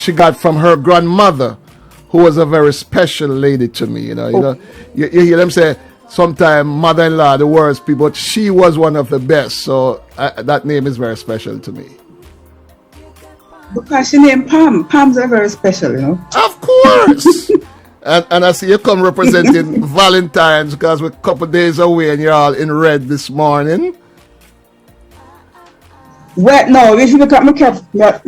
she got from her grandmother, who was a very special lady to me. You hear them say sometimes mother-in-law the worst people, but she was one of the best. So that name is very special to me. Because she named Pam. Pams are very special. Of course. and I see you come representing Valentine's because we're a couple days away and you're all in red this morning. Well, no, if you look at my cap, no,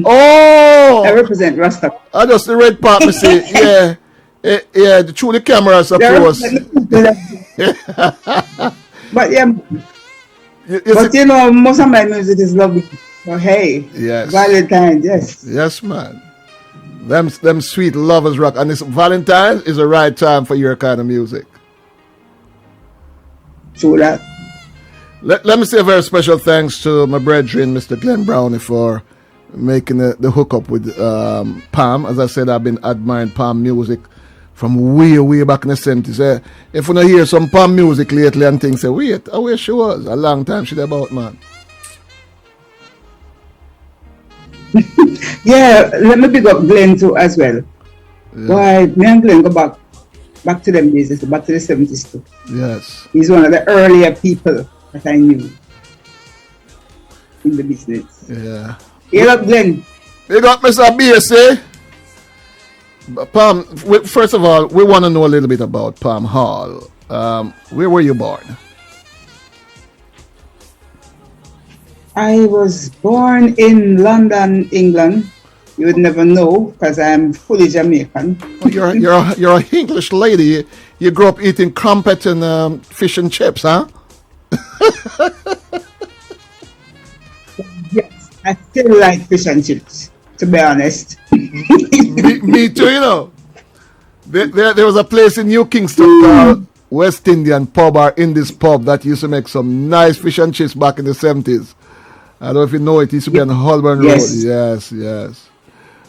Oh! I represent Rasta. I just the red part, me see. Yeah. Yeah, through the camera, I suppose. But yeah, most of my music is lovely. So hey, yes. Valentine's, yes. Yes, man. Them sweet lovers rock. And this Valentine's is the right time for your kind of music. True that. Let me say a very special thanks to my brethren, Mr. Glenn Brownie, for making the hookup with Pam. As I said, I've been admiring Pam music from way back in the 70s. If you don't hear some Pam music lately and things, say, wait, where she was? A long time she about, man. Yeah, let me pick up Glenn too as well. Yeah. Why, me and Glenn go back to them days, back to the 70s too. Yes. He's one of the earlier people that I knew in the business. Yeah. You got Glenn. You got Mr. BSA. Pam, first of all, we want to know a little bit about Pam Hall. Where were you born? I was born in London, England. You would never know because I'm fully Jamaican. Well, you're a English lady. You grew up eating crumpet and fish and chips, huh? Yes, I still like fish and chips, to be honest. me too, There was a place in New Kingston called West Indian Pub or Indies Pub that used to make some nice fish and chips back in the 70s. I don't know if you know it. It used to be on Holborn Road. Yes.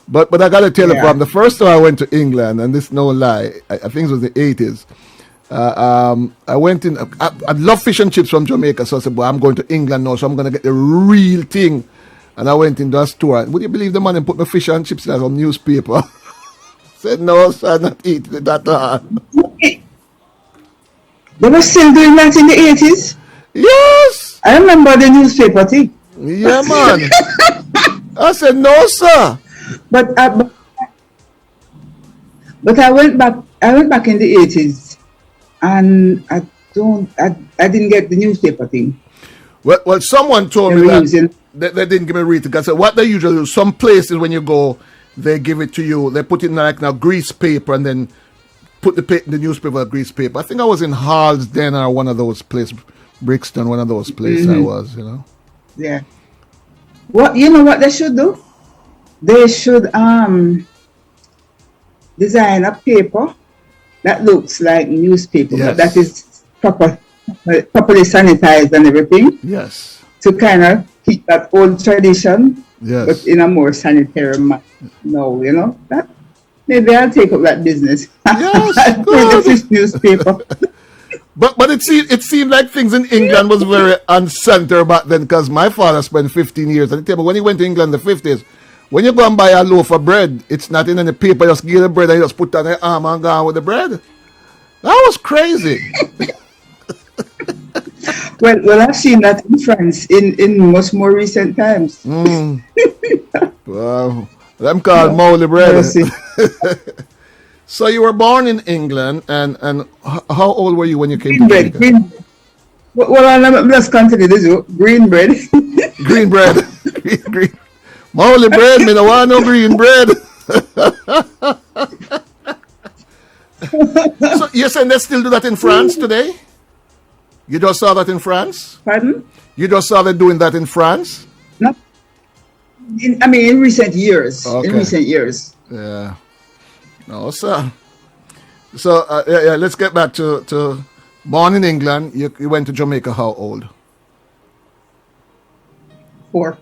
But I got to tell you, Pam, the first time I went to England, and this is no lie, I think it was the 80s, I went in, I love fish and chips from Jamaica, so I said, well, I'm going to England now, so I'm going to get the real thing. And I went into a store. Would you believe the man and put my fish and chips in some newspaper? Said, no, sir, not eating it at all. They were still doing that in the 80s? Yes! I remember the newspaper thing. Yeah, man. I said, no, sir. But I went back in the 80s and I didn't get the newspaper thing. Well, someone told me that they didn't give me a read. Because what they usually do, some places when you go, they give it to you, they put it in like a grease paper and then put the newspaper in grease paper. I think I was in Hall's Den or one of those places, Brixton, one of those places I was, Yeah. What they should do? They should design a paper that looks like newspaper, but that is properly sanitized and everything. Yes. To kind of keep that old tradition, yes, but in a more sanitary manner. No, that maybe I'll take up that business. Yes, the fish newspaper. But it seemed like things in England was very unsanitary back then because my father spent 15 years. And he tell me when he went to England in the 50s, when you go and buy a loaf of bread, it's not in any paper. Just give the bread and you just put on the arm and go on with the bread. That was crazy. Well, I've seen that in France in much more recent times. Wow. Them called Molly bread. So you were born in England, and how old were you when you came to America? Green. Well, let's continue this. Green bread. Green bread. green. Molly bread, me no want no green bread. So you're saying they still do that in France today? You just saw that in France? Pardon? You just saw them doing that in France? No. In recent years. Okay. In recent years. Yeah. No, sir. So, let's get back to born in England. You went to Jamaica how old? 4.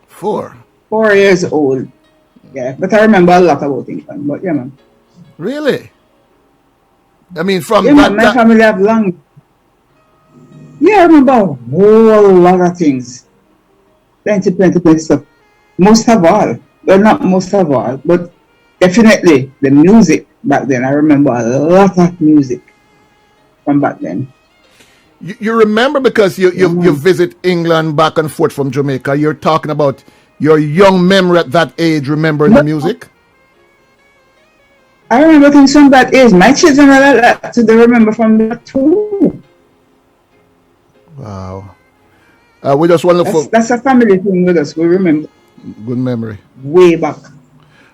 4? 4 years old. Yeah, but I remember a lot about England. But yeah, man. Really? I mean, from my family have long. Yeah, I remember a whole lot of things. Plenty stuff. Most of all. Well, not most of all, but definitely the music back then. I remember a lot of music from back then. You remember because Yeah, you man. visit England back and forth from Jamaica. You're talking about your young memory at that age, remembering the No, music. I remember things from that age. My children are like that, so they remember from that too. Wow. We just want to look for That's a family thing with us. We remember good memory. way back.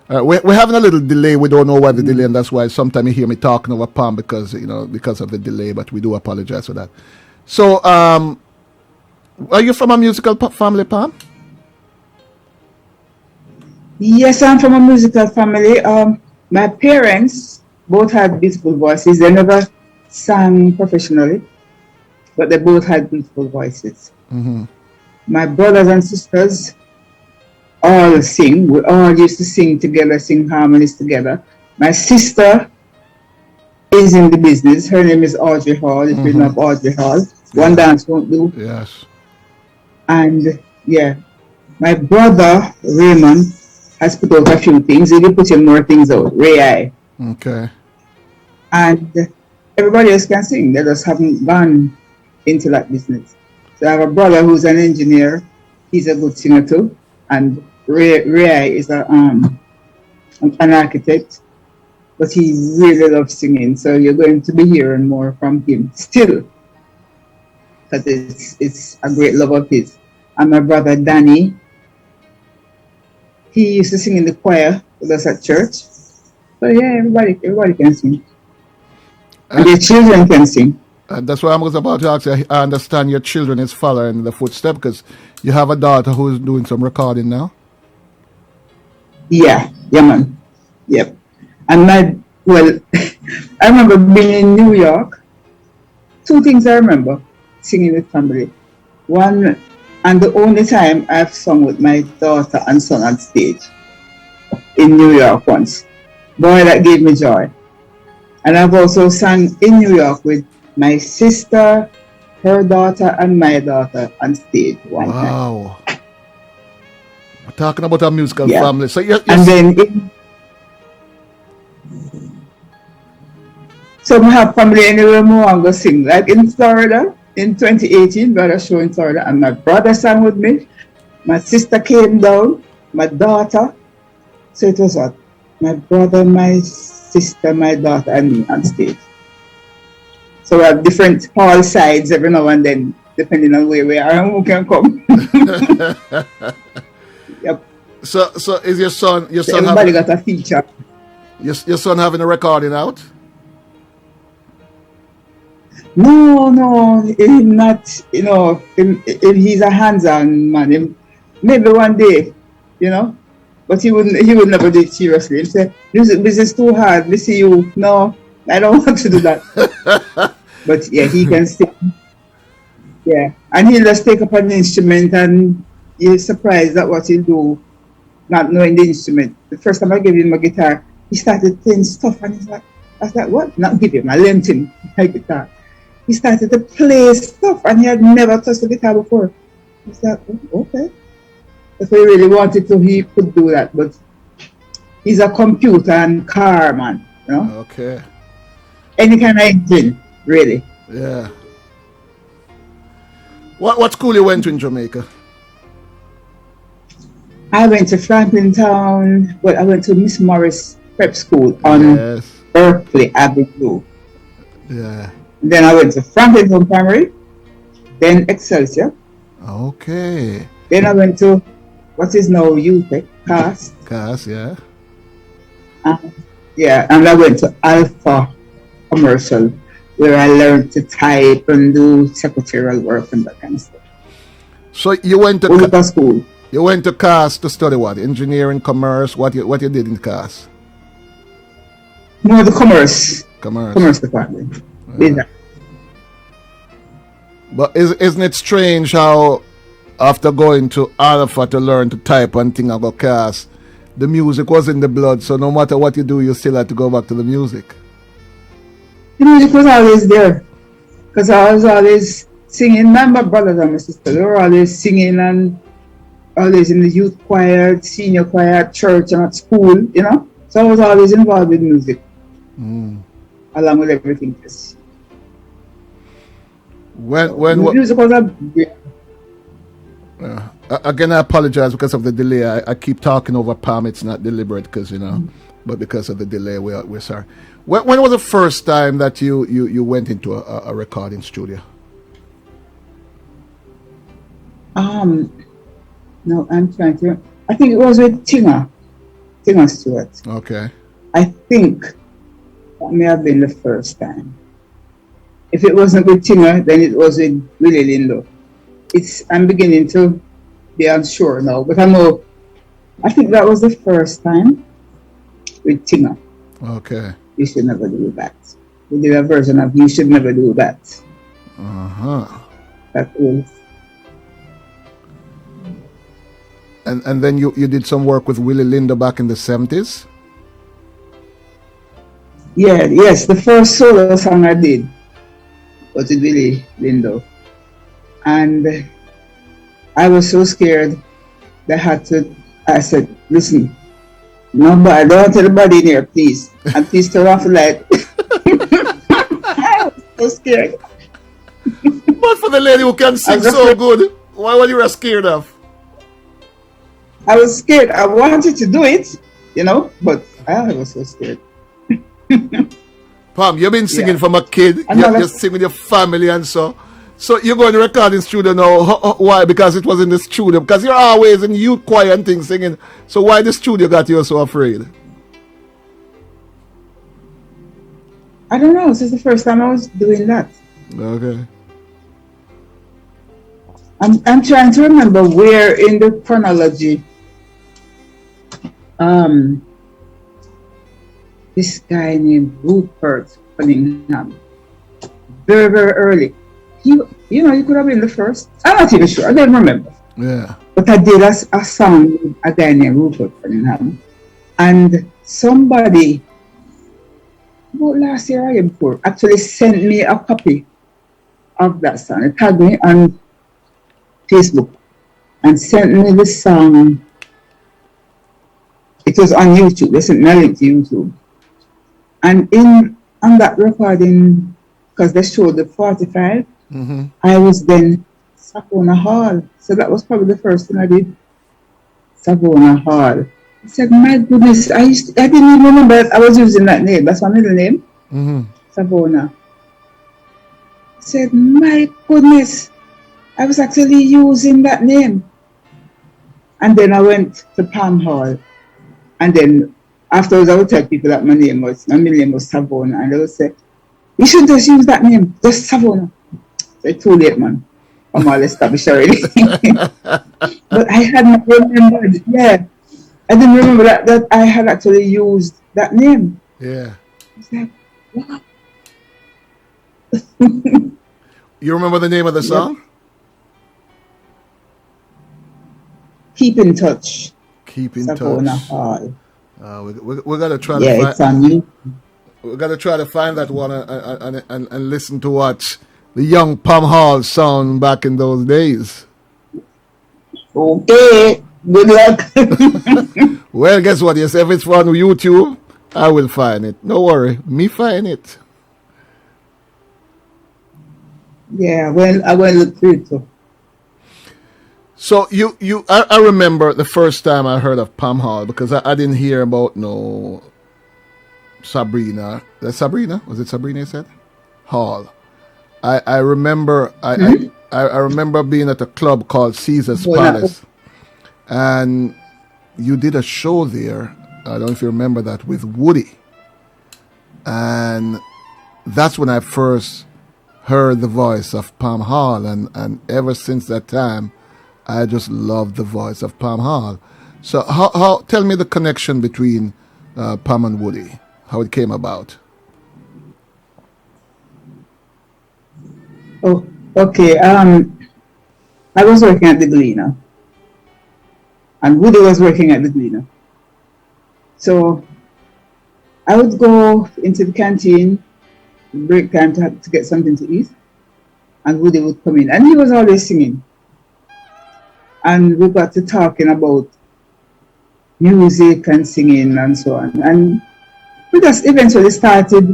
We're having a little delay. We don't know why the delay, and that's why sometimes you hear me talking over Palm because because of the delay. But we do apologize for that. So, are you from a musical family, Palm? Yes, I'm from a musical family. My parents both had beautiful voices. They never sang professionally, but they both had beautiful voices. Mm-hmm. My brothers and sisters all sing. We all used to sing together, sing harmonies together. My sister is in the business. Her name is Audrey Hall. If you know of Audrey Hall, one Yeah. dance won't do. Yes. And yeah, my brother Raymond has put out a few things. He did put in more things out. Ray I. Okay. And everybody else can sing. They just haven't gone into that business. So I have a brother who's an engineer. He's a good singer too. And Ray is an architect, but he really loves singing. So you're going to be hearing more from him still, because it's a great love of his. And my brother Danny, he used to sing in the choir with us at church. So yeah, everybody can sing, and their children can sing. That's why I was about to ask you. I understand your children is following the footstep because you have a daughter who is doing some recording now. Yeah, yeah, man. Yep. And well, I remember being in New York. Two things I remember singing with family. One, and the only time I've sung with my daughter and son on stage in New York once. Boy, that gave me joy. And I've also sung in New York with my sister, her daughter, and my daughter on stage one time. Wow. We're talking about a musical Yeah. family. So And then some have family anywhere more and go sing. Like in Florida in 2018, we had a show in Florida, and my brother sang with me. My sister came down, my daughter. So it was what? My brother, my sister, my daughter, and me on stage. So we have different hall sides every now and then, depending on where we are and who can come. Yep. So is your son So everybody got a feature. your son having a recording out? No, him not. He's a hands-on man. Maybe one day, but he would never do it seriously. He said, "This is too hard. We see you." No, I don't want to do that. But yeah, he can sing. Yeah, and he'll just take up an instrument, and you're surprised at what he'll do, not knowing the instrument. The first time I gave him a guitar, he started playing stuff, and he's like, "I was like, what? Not give him. I lent him my guitar." He started to play stuff, and he had never touched the guitar before. He's like, "Oh, okay." If he really wanted to, he could do that, but he's a computer and car man, Okay. Any kind of engine, really. Yeah. What school you went to in Jamaica? I went to Franklin Town, but I went to Miss Morris Prep School on Yes. Berkeley Avenue. Yeah. Then I went to Franklin Town Primary, then Excelsior. Okay. Then I went to what is now UTech, CAST. Cass, yeah. Yeah, and I went to Alpha Commercial, where I learned to type and do secretarial work and that kind of stuff. So you went to Only school. you went to CAS to study what? Engineering, commerce. What you did in CAS? No, the commerce Commerce. department. But isn't it strange how after going to Alpha to learn to type and thing about CAS, the music was in the blood, so no matter what you do, you still had to go back to the music. The music was always there, because I was always singing. My brothers and my sisters, they were always singing, and always in the youth choir, senior choir, at church and at school, you know. So I was always involved with music, along with everything else. Music was again, I apologize because of the delay. I keep talking over Pam. It's not deliberate because, but because of the delay, we're sorry. When was the first time that you went into a recording studio? No, I'm trying to. I think it was with Tina Stewart. Okay. I think that may have been the first time. If it wasn't with Tina, then it was with Willie Lindo. I'm beginning to be unsure now, but I think that was the first time with Tina. Okay. You Should Never Do That. We did a version of You Should Never Do That. That was. And then you did some work with Willie Lindo back in the 70s? Yes, the first solo song I did was with Willie Lindo. And I was so scared that I said, listen, no, but I don't want anybody in here, please. And please turn off the light. I was so scared. But for the lady who can sing so good, why were you scared of? I was scared. I wanted to do it, but I was so scared. Pam, you've been singing from a kid. You sing with your family and so. So you're going to recording studio now. Why? Because it was in the studio. Because you're always in youth choir and things singing. So why the studio got you so afraid? I don't know. This is the first time I was doing that. Okay. I'm trying to remember where in the chronology this guy named Burke Cunningham, very, very early. He could have been the first. I'm not even sure. I don't remember. Yeah. But I did a song with a guy named Rupert Cunningham. And somebody, about last year or year before, actually sent me a copy of that song. It tagged me on Facebook and sent me the song. It was on YouTube. They sent me a link to YouTube. And on that recording, because they showed the 45, I was then Savona Hall. So that was probably the first thing I did. Savona Hall. I said, my goodness, I didn't even remember that I was using that name. That's my middle name. Savona. I said, my goodness, I was actually using that name. And then I went to Palm Hall. And then afterwards, I would tell people that my middle name was Savona. And they would say, you should just use that name, just Savona. So it's too late, man. I'm all established already. But I hadn't remembered, I didn't remember that I had actually used that name. Yeah. I was like, what? You remember the name of the song? Keep in Touch. Keep in Savona Touch. Hall. We're gonna try to it's on you. We're gonna try to find that one and listen to what the young Palm Hall sound back in those days. Okay. Good luck. Well, guess what? Yes, if it's on YouTube, I will find it. No worry, me find it. Yeah, well, I will look through it too. So I remember the first time I heard of Palm Hall because I didn't hear about no Sabrina. That's Sabrina? Was it Sabrina you said? Hall. I remember I remember being at a club called Caesar's Palace. And you did a show there. I don't know if you remember that with Woody. And that's when I first heard the voice of Palm Hall. And ever since that time, I just loved the voice of Palm Hall. So how tell me the connection between Palm and Woody, how it came about. Oh, okay. I was working at the Gleaner. And Woody was working at the Gleaner. So I would go into the canteen, break time to get something to eat. And Woody would come in. And he was always singing. and we got to talking about music and singing and so on. And we just eventually started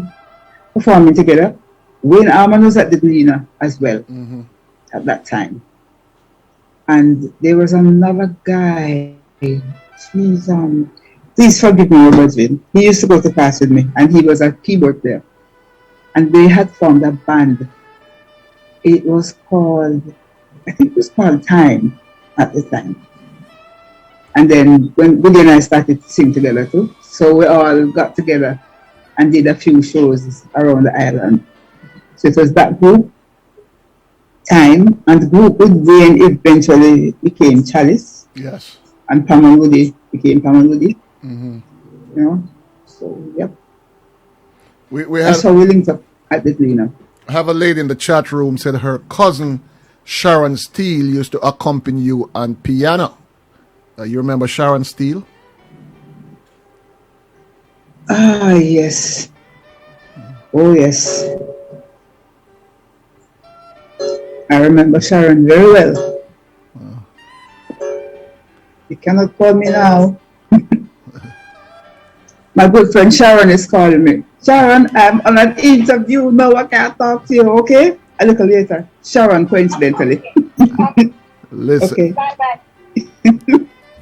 performing together. Wayne Arman was at the Gleaner as well at that time. And there was another guy, please forgive me, Robert. He used to go to class with me, and he was a keyboard player. And they had formed a band. It was called, I think it was called Time at the time. And then when Woody and I started to sing together too, so we all got together and did a few shows around the island. So it was that group, Time, and the group with Wayne eventually became Chalice. Yes. And Pam and Woody became Pam and Woody. You know, so yep. That's how we linked up at the Gleaner. I have a lady in the chat room said her cousin Sharon Steele used to accompany you on piano. You remember Sharon Steele? Ah, yes. Oh, yes. I remember Sharon very well. You cannot call me now. My good friend Sharon is calling me. Sharon, I'm on an interview now. I can't talk to you, okay? A little later. Sharon, coincidentally. Listen. Okay. Bye-bye.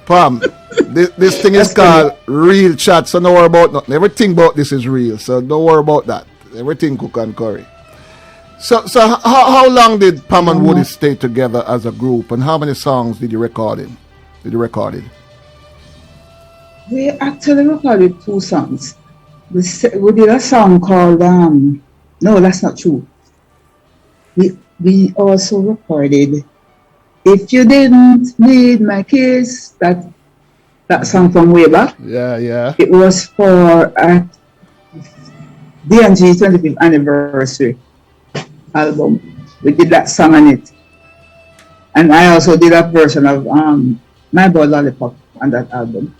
Pam, this thing is called real chat, so don't worry about nothing. Everything about this is real, so don't worry about that. Everything cook and curry. So how long did Pam and Woody stay together as a group, and how many songs did you record in? We actually recorded 2 songs. We did a song called no, that's not true. We also recorded If You Didn't Need My Kiss, that song from way back. Yeah. It was for DNG 25th anniversary album. We did that song on it. And I also did a version of My Boy Lollipop on that album.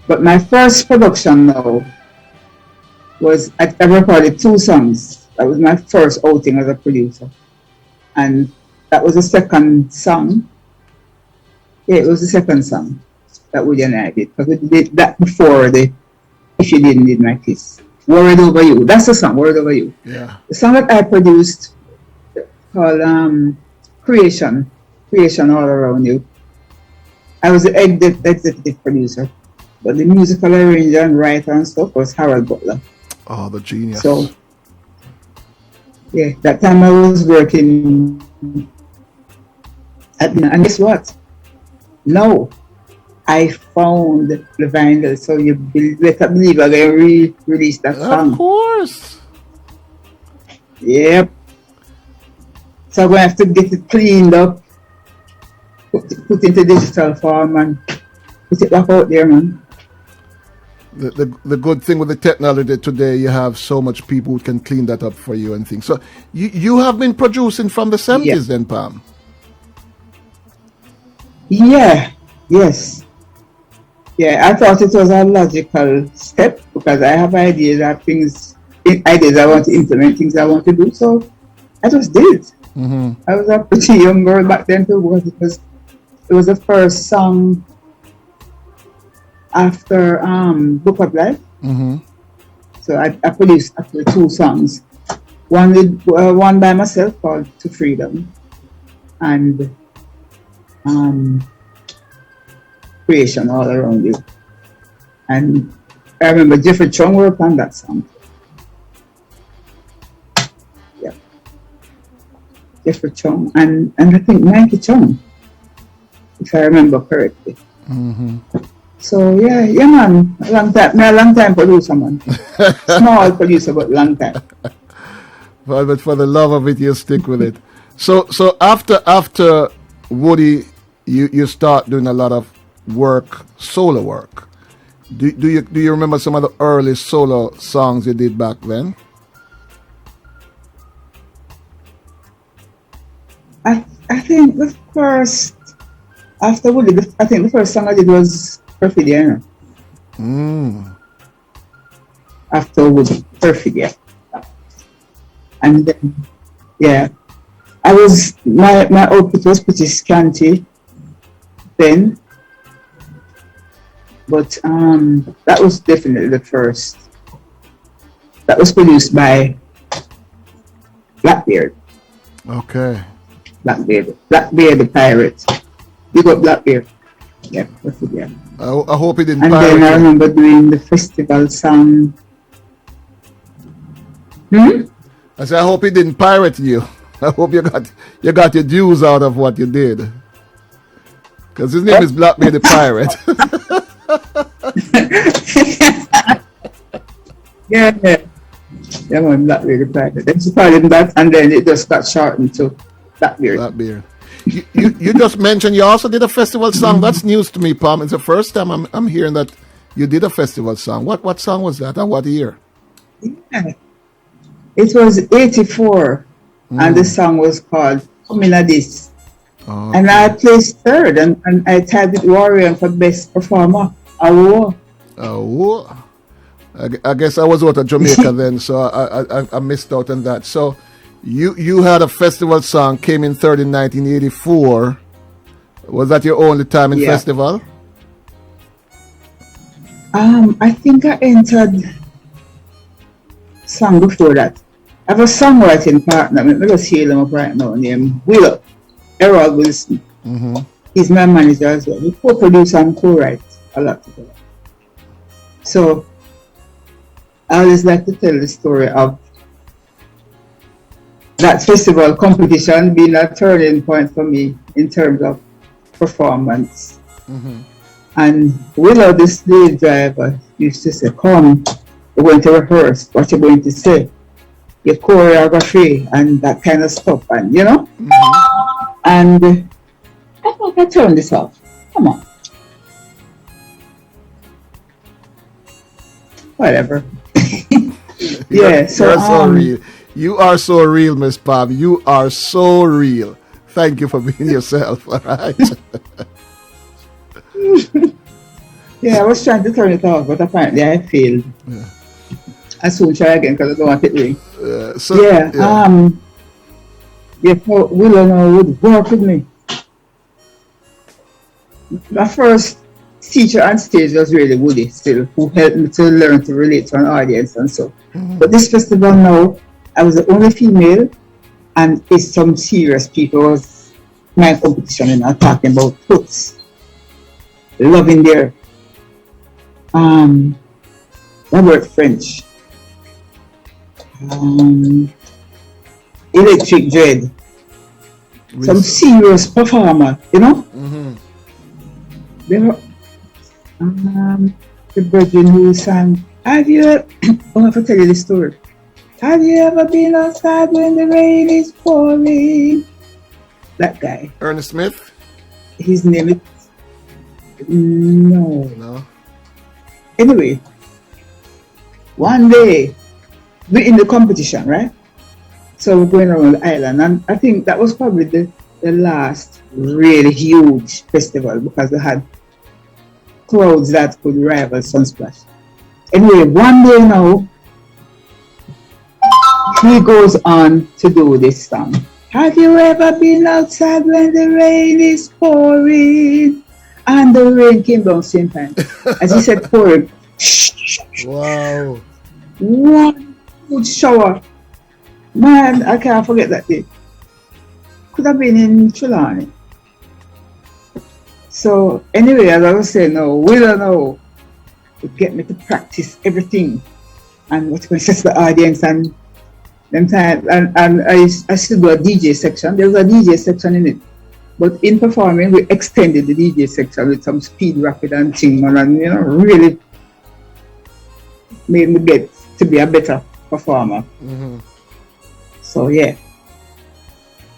But my first production now was I recorded 2 songs. That was my first outing as a producer. And that was the second song. Yeah, it was the second song that Woody and I did. Because we did that before the If You Didn't Need My Kiss. Worried Over You. That's the song, Worried Over You. Yeah. The song that I produced called Creation All Around You. I was the executive producer. But the musical arranger and writer and stuff was Harold Butler. Oh, the genius. So, yeah, that time I was working and guess what? No, I found the vinyl, so you better believe I'm going to release that song. Of course. Yep. So I'm going to have to get it cleaned up, put into digital form and put it back out there, man. The good thing with the technology today, you have so much people who can clean that up for you and things. So you have been producing from the 70s then, Pam? Yeah, yes. Yeah, I thought it was a logical step because I have ideas I want to implement, things I want to do. So I just did. I was a pretty young girl back then too, because it was the first song after Book of Life. So I produced actually 2 songs. One by myself called To Freedom and Creation All Around You. And I remember Jeffrey Chung worked on that song. Yeah. Jeffrey Chung and I think Mikey Chung, if I remember correctly. So yeah, man, a long time producer, man. Small producer, but long time. Well, but for the love of it, you stick with it. So after Woody, you start doing a lot of work, solo work. Do you remember some of the early solo songs you did back then? I think the first after Woody, I think the first song I did was Perfidia. After Woody, Perfidia. And then, yeah, my output was pretty scanty then. But that was definitely the first. That was produced by Blackbeard. Okay. Blackbeard the pirate. You got Blackbeard. Yeah, that's it, yeah. I hope he didn't And pirate then I you. remember doing the festival song. I said, I hope he didn't pirate you. I hope you got your dues out of what you did. Because his name is Blackbeard the Pirate. Yeah. Yeah, man, Blackbeard the pirate. Then she called him that, and then it just got shortened to Blackbeard. Blackbeard. You just mentioned you also did a festival song. That's news to me, Pam. It's the first time I'm hearing that you did a festival song. What song was that, and what year? Yeah. It was 84, and the song was called Come In A This. Oh, And I placed third, and I tied it Warrior for Best Performer award. oh. I guess I was out of Jamaica then, so I missed out on that. So you had a festival song, came in third in 1984. Was that your only time in festival? I think I entered song before that. I have a songwriting partner. Let me just hear him up right now, named Willow. Errol Wilson. He's my manager as well. We co-produce and co-write a lot together. So I always like to tell the story of that festival competition being a turning point for me in terms of performance. And Willow, the slave driver, used to say, come, we're going to rehearse what you're going to say, your choreography and that kind of stuff, and you know? And I thought I turned this off. Come on. Whatever. Yeah, so You're so real. You are so real, Miss Pam. You are so real. Thank you for being yourself, all right? Yeah, I was trying to turn it off, but apparently I failed. I soon try again because I don't want it to ring. So Willow now would work with me. My first teacher on stage was really Woody still, who helped me to learn to relate to an audience and so. But this festival now, I was the only female, and it's some serious people was my competition, and I'm talking about hooks, loving their Robert French, Electric Dread, some serious performer, you know. They were the brethren who sang. Have you? Oh, I have to tell you the story. Have you ever been outside when the rain is pouring? That guy. Ernest Smith? His name is no. Anyway, one day we're in the competition, right? So we're going around the island, and I think that was probably the last really huge festival because we had crowds that could rival Sunsplash. Anyway, one day now, he goes on to do this song. Have you ever been outside when the rain is pouring? And the rain came down same time. As he said, pouring. Wow. One huge shower. Man, I can't forget that day. Could have been in Trelawney. So anyway, as I was saying, Willow now would get me to practice everything and what was just the audience and them time, and I still do a DJ section. There was a DJ section in it, but in performing we extended the DJ section with some speed rapid and thing, and you know, really made me get to be a better performer. So yeah,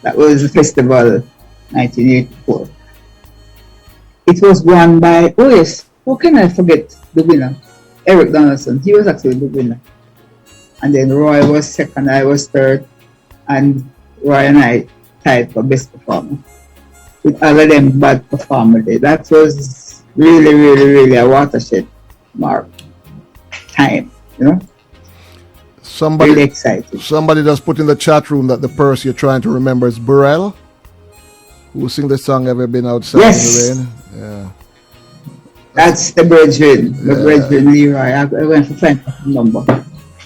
that was the festival 1984. It was won by, oh yes, how can I forget the winner? Eric Donaldson. He was actually the winner. And then Roy was second, I was third, and Roy and I tied for best performer. With all of them bad performers. That was really, really, really a watershed mark time, you know? Really excited. Somebody just put in the chat room that the person you're trying to remember is Burrell, who sing the song Ever Been Outside in the Rain. Yeah. That's the brethren Leroy. I went to find the number.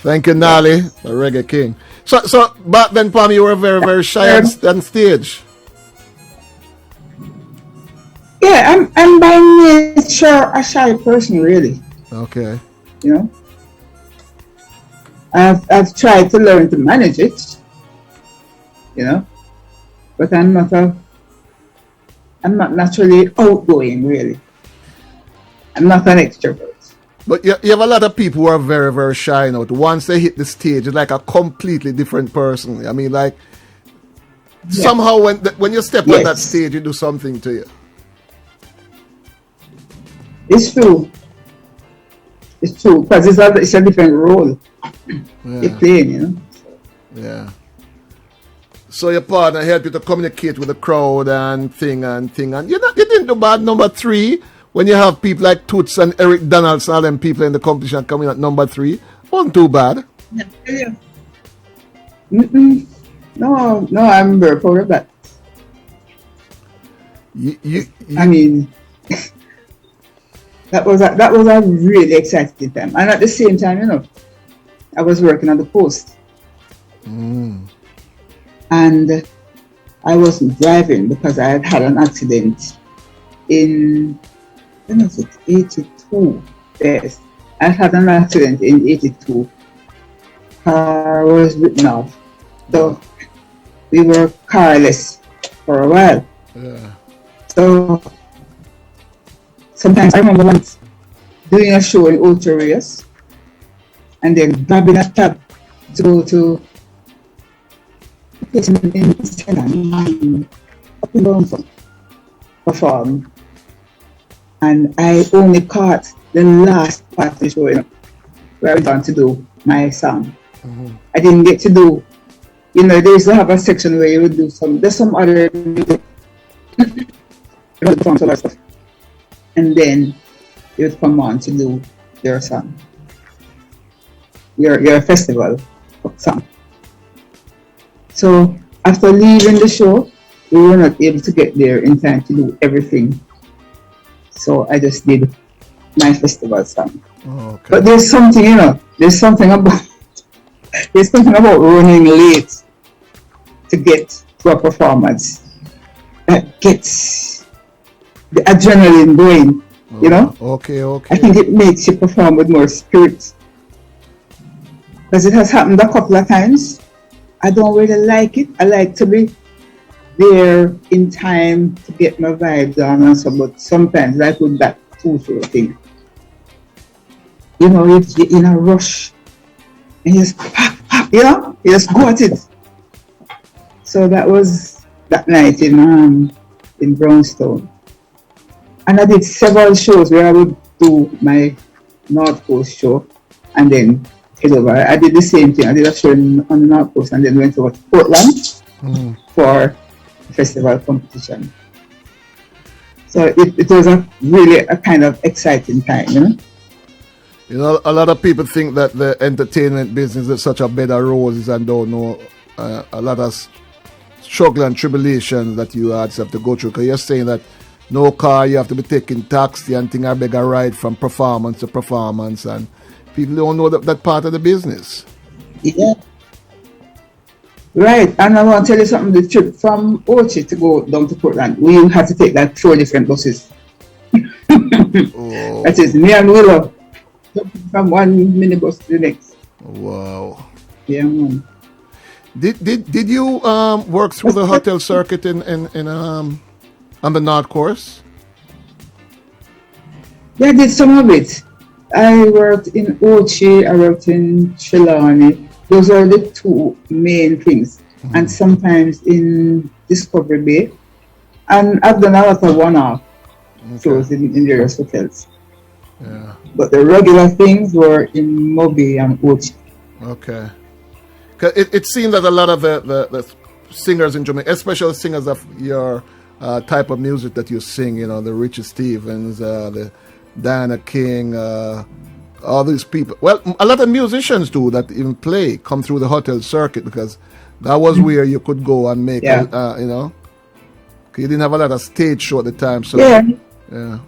Thank you, Nali, the reggae king. So back then, Pam, you were very, very shy on stage. Yeah, I'm by nature a shy person, really. Okay. You know, I've tried to learn to manage it. You know, but I'm not naturally outgoing, really. I'm not an extrovert. But you have a lot of people who are very, very shy now. Once they hit the stage, it's like a completely different person. I mean, like, somehow when you step on that stage, you do something to you. It's true. It's true, because it's a different role you're playing, you know. Yeah. So your partner helped you to communicate with the crowd and thing. And you didn't do bad. Number 3, when you have people like Toots and Eric Donaldson, all them people in the competition coming at number 3, wasn't too bad. No, I'm very proud of that. I mean, that was a really exciting time, and at the same time, you know, I was working on the Post, and I wasn't driving because I had an accident in, when was it, 82. Yes, I had an accident in 82. Car was written off, so we were carless for a while. Yeah. So sometimes I remember once doing a show in Ultra Race and then grabbing a cab to go to a place in Scotland, up in London, perform. And I only caught the last part of the show, you know, where I went on to do my song. I didn't get to do, you know, they used to have a section where you would do there's some other music. You would perform some other stuff. And then you would come on to do your song. Your festival song. So after leaving the show, we were not able to get there in time to do everything. So I just did my festival song. Okay. But there's something, you know, there's something about running late to get to a performance that gets the adrenaline going, you know? Okay. I think it makes you perform with more spirit. Because it has happened a couple of times. I don't really like it. I like to be there in time to get my vibes on and so, but sometimes like with that two-show thing, you know, you're in a rush and you just you know, you just go at it. So that was that night in Brownstone. And I did several shows where I would do my North Coast show and then head over. I did the same thing. I did a show on the North Coast and then went over to Portland for festival competition. So it was really a kind of exciting time, you know? You know, a lot of people think that the entertainment business is such a bed of roses and don't know a lot of struggle and tribulation that you have to go through. Because you're saying that no car, you have to be taking taxi and things are bigger ride from performance to performance, and people don't know that part of the business. Yeah. Right, and I want to tell you something, the trip from Ochi to go down to Portland, we had to take like 4 different buses. That is me and Willow, from one minibus to the next. Wow. Yeah, man. Did you work through the hotel circuit in on the North Course? Yeah, I did some of it. I worked in Ochi, I worked in Trelawney. Those are the 2 main things. And sometimes in Discovery Bay. And I've done a lot of one-off shows in various hotels. Yeah. But the regular things were in Mobi and Ochi. Okay. It seems that a lot of the singers in Jamaica, especially singers of your type of music that you sing, you know, the Richie Stevens, the Diana King, all these people. Well, a lot of musicians do that even come through the hotel circuit, because that was where you could go and make, you know, you didn't have a lot of stage show at the time. So Yeah.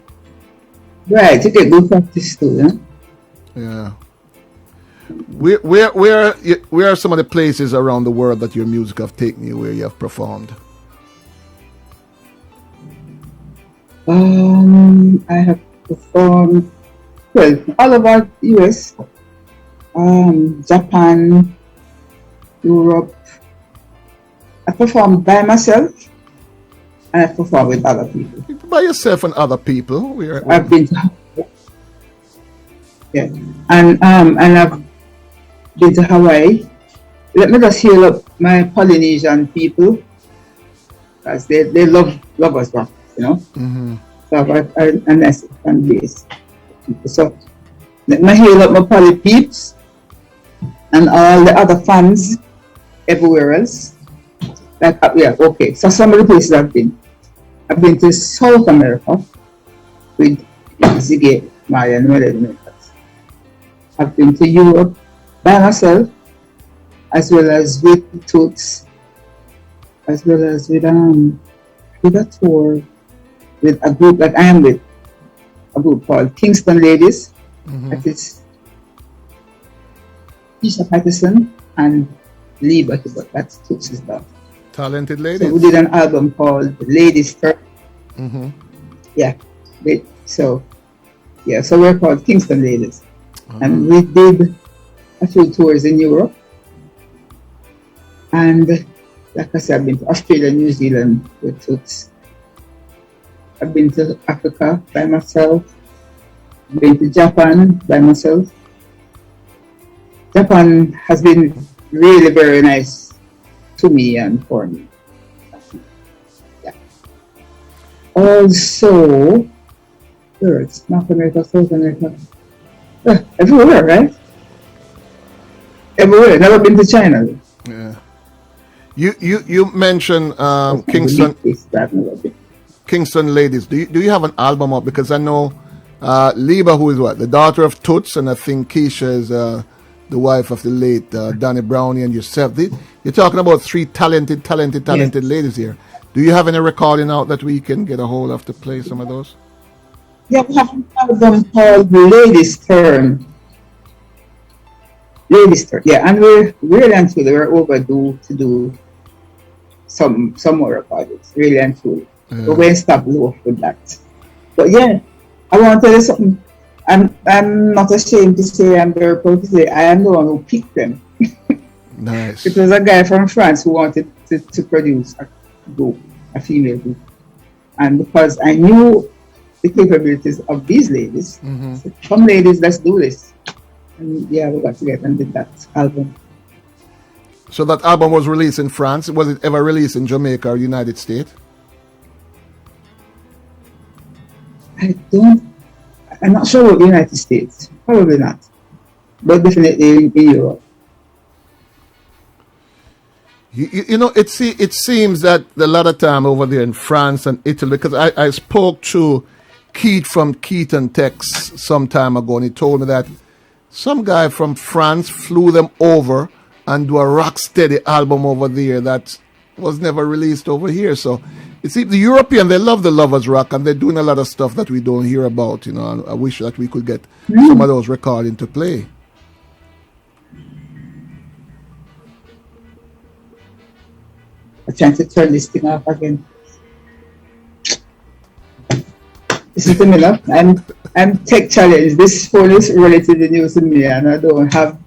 Right, you get good practice too, yeah? Yeah. Where are some of the places around the world that your music have taken you where you have performed? I have performed, well, all over US, Japan, Europe. I performed by myself and I performed with other people. By yourself and other people? I've been to, yeah, and I've been to Hawaii. Let me just heal up my Polynesian people because they love us rock, you know. Mm-hmm. So I've a nice fan base. So let me heal up my Poly peeps and all the other fans everywhere else. Like, yeah, okay. So some of the places I've been to South America with Ziggy, Maya, and Melody Makers. I've been to Europe by myself, as well as with Toots, as well as with a tour with a group that I am with, a group called Kingston Ladies. Mm-hmm. That is Keisha Patterson and Lee Bucky, but that's Toots' daughter. Talented ladies. So we did an album called Ladies Turn. Mm-hmm. Yeah. So we're called Kingston Ladies. And we did a few tours in Europe. And like I said, I've been to Australia, New Zealand with Toots. I've been to Africa by myself. I've been to Japan by myself. Japan has been really very nice to me and for me. Yeah. Also, where it's North America, South America, everywhere, right? Everywhere. Never been to China. Yeah. You mentioned Kingston Ladies. Do you have an album up? Because I know Liba, who is what, the daughter of Toots, and I think Keisha is the wife of the late Danny Brownie, and yourself. You're talking about three talented yes. ladies here. Do you have any recording out that we can get a hold of to play some of those? Yeah, we have an album called Ladies Turn. Ladies Turn, yeah, and we're really and truly, we're overdue to do some more recordings, really and truly. Yeah. But we'll stop low with that. But yeah, I want to tell you something. I'm not ashamed to say, I'm very proud to say, I am the one who picked them. Nice. It was a guy from France who wanted to produce a group, a female group. And because I knew the capabilities of these ladies, Mm-hmm. so, come ladies, let's do this. And yeah, we got together and did that album. So that album was released in France. Was it ever released in Jamaica or United States? I'm not sure about the United States. Probably not. But definitely in Europe. You know, it seems that a lot of time over there in France and Italy, because I spoke to Keith from Keaton Tex some time ago, and he told me that some guy from France flew them over and do a rock steady album over there that was never released over here. So you see, the European, they love the lovers rock, and they're doing a lot of stuff that we don't hear about. You know, and I wish that we could get some of those recording to play. I'm trying to turn this thing off again. This is the Miller. I'm tech challenged. This phone is relatively new to me, and I don't have.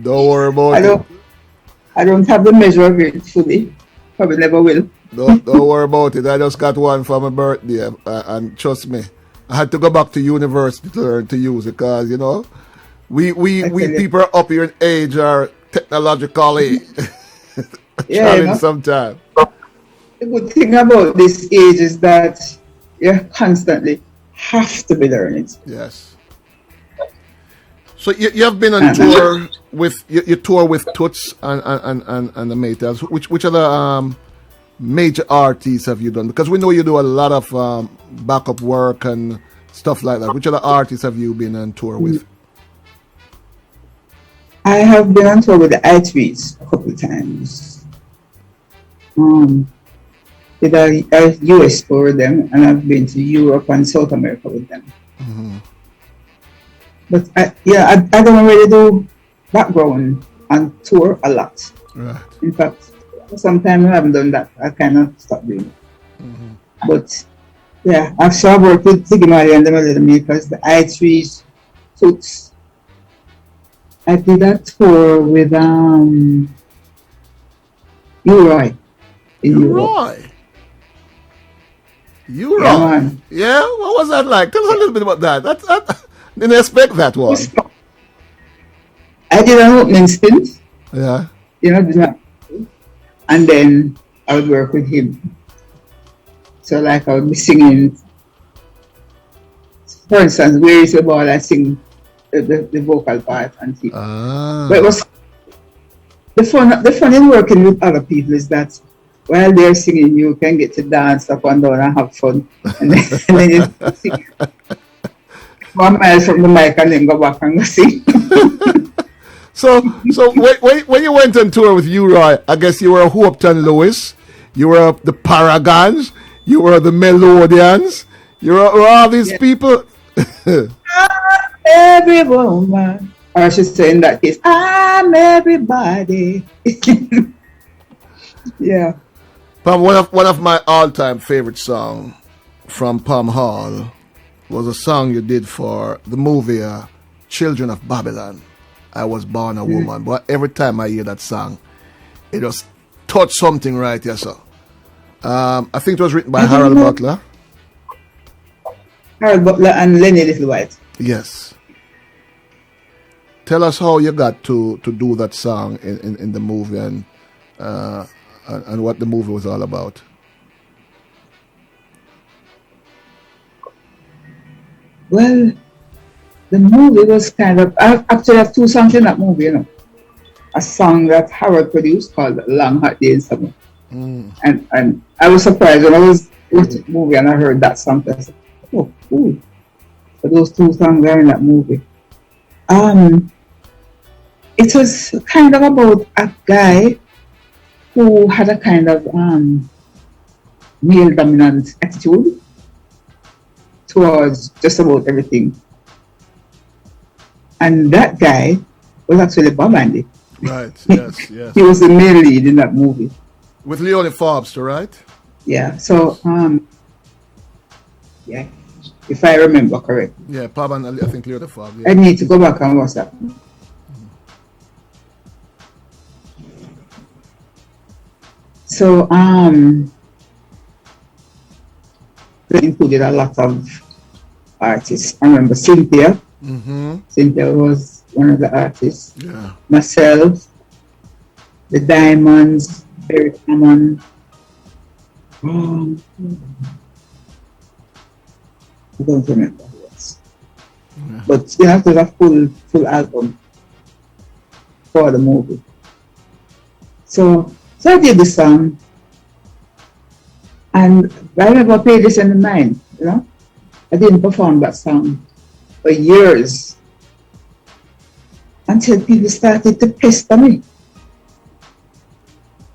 Don't worry about it. I don't have the measure of it fully. Probably never will. Don't worry about it. I just got one for my birthday, and trust me, I had to go back to university to learn to use it because, you know, we people are up here in age are technologically challenged sometimes. The good thing about this age is that you constantly have to be learning. Yes. So you have been on tour with you tour with Toots and the Maytals. Which other major artists have you done? Because we know you do a lot of backup work and stuff like that. Which other artists have you been on tour with? I have been on tour with the I-Threes a couple of times. did a US tour with them, and I've been to Europe and South America with them. Mm-hmm. But I don't really do background and tour a lot. Right. In fact, sometimes I haven't done that. I kind of stopped doing it. Mm-hmm. But yeah, I've worked with Ziggy Marley and the Melody Makers, the I3s, Toots. I did a tour with Roy in Europe. You Yeah, right. man. Yeah, what was that like? Tell us a little bit about that. That didn't expect that one. I did an opening stint, Yeah. and then I would work with him. So like I would be singing, for instance, Where Is the Ball? I sing the vocal part and he. Ah. But it was the fun in working with other people is that while they're singing, you can get to dance up and down and have fun, and then you sing 1 mile from the mic and then go back and go sing. So when you went on tour with Roy, I guess you were Hopeton Lewis, you were the Paragons, you were the Melodians, you were all these people. Every woman, or I should say in that case, I'm everybody. Yeah. Pam, one of my all-time favorite songs from Pam Hall was a song you did for the movie Children of Babylon. I Was Born a Woman. But every time I hear that song, it just touched something right here, sir. I think it was written by Harold Butler. Harold Butler and Lenny Littlewhite. Yes. Tell us how you got to do that song in the movie and what the movie was all about. Well, the movie was kind of, I actually have 2 songs in that movie, A song that Harold produced called Long Hot Day in Summer. And I was surprised when I was watching the movie and I heard that song. I said, oh, cool. So those 2 songs are in that movie. It was kind of about a guy who had a kind of male dominant attitude towards just about everything. And that guy was actually Bob Andy. Right, yes, yes. He was the male lead in that movie. With Leonie Forbes, right? Yeah, so, yeah, if I remember correctly. Yeah, Bob and I think Leonie Forbes. Yeah. I need to go back and watch that. So, they included a lot of artists. I remember Cynthia. Mm-hmm. Cynthia was one of the artists. Yeah. Myself, the Diamonds, Barry Common. I don't remember who else. Yeah. But you have to have full album for the movie. So I did the song, and I never paid this in mind, I didn't perform that song for years until people started to pester me.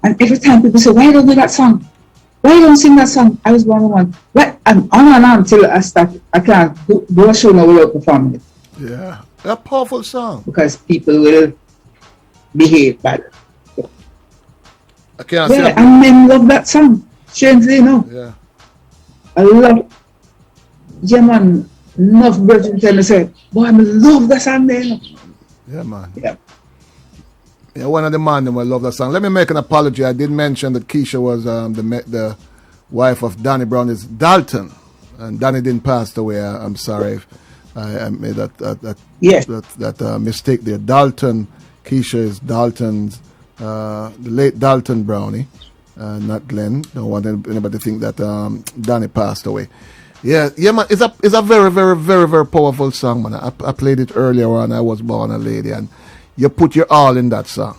And every time people say, why don't you do that song? Why don't you sing that song? I Was Born a Woman. And on and on till I can't do a show now without performing it. Yeah. A powerful song. Because people will behave bad. I can't Yeah, and men love that song. Strangely, Yeah. I love, yeah, man, enough Virgin tell me, say, boy, I love that song there. Yeah, man. Yeah. Yeah, one of the man that will love that song. Let me make an apology. I did mention that Keisha was the wife of Danny Brown is Dalton, and Danny didn't pass away. I'm sorry if I made that mistake there. Dalton, Keisha is Dalton's the late Dalton Brownie, not Glenn. Don't want anybody to think that Danny passed away. Yeah, man. It's a very, very, very, very powerful song, man. I played it earlier when I Was Born a Lady, and you put your all in that song.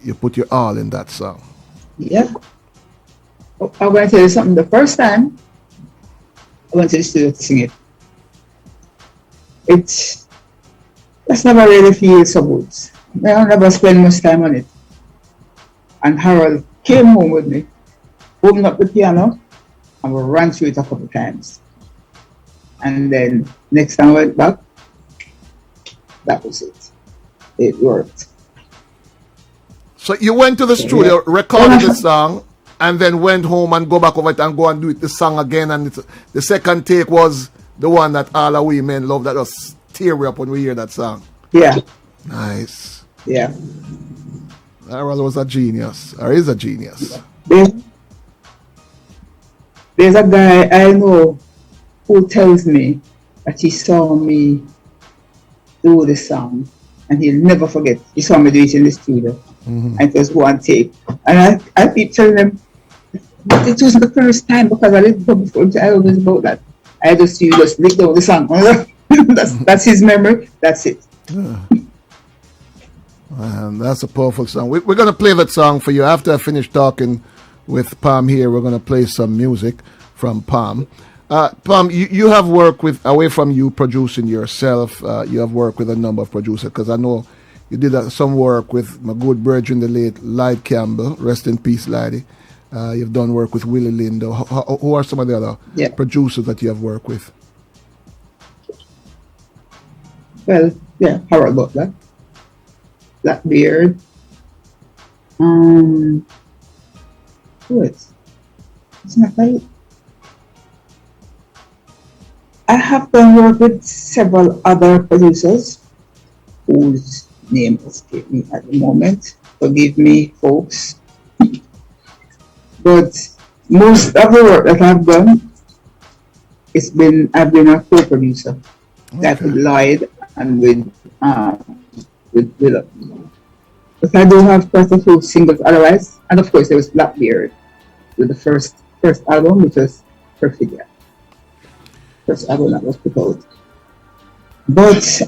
You put your all in that song. Yeah. I'm going to tell you something. The first time I went to the studio to sing it, that's never really feel so good. I never spend much time on it. And Harold came home with me open up the piano and we ran through it a couple times. And then next time I went back, that was it. It worked. So you went to the studio, recorded the song, and then went home and go back over it and go and do it the song again. And the second take was the one that all of we men love, that was tear we up when we hear that song. Yeah. Nice. Yeah. Harold was a genius, or is a genius. There's a guy I know who tells me that he saw me do the song and he'll never forget. He saw me do it in the studio. And it was one take. And I keep telling him, but it wasn't the first time because I didn't go before. I always about that. I just lick down the song. that's his memory. That's it. And that's a powerful song. We're going to play that song for you. After I finish talking with Pam here, we're going to play some music from Pam. Pam, you have worked with, away from you producing yourself, you have worked with a number of producers, because I know you did some work with my good brethren, the late Lyde Campbell, rest in peace, Lyde. You've done work with Willie Lindo. Who are some of the other producers that you have worked with? Well, Harold Butler, Blackbeard, who else? It's not right. I have done work with several other producers whose name escapes me at the moment. Forgive me, folks. But most of the work that I've done, I've been a co-producer. That with Lloyd and with Willow. But I do have quite a few singles otherwise. And of course there was Blackbeard with the first album, which was Perfidia. First album that was put out. But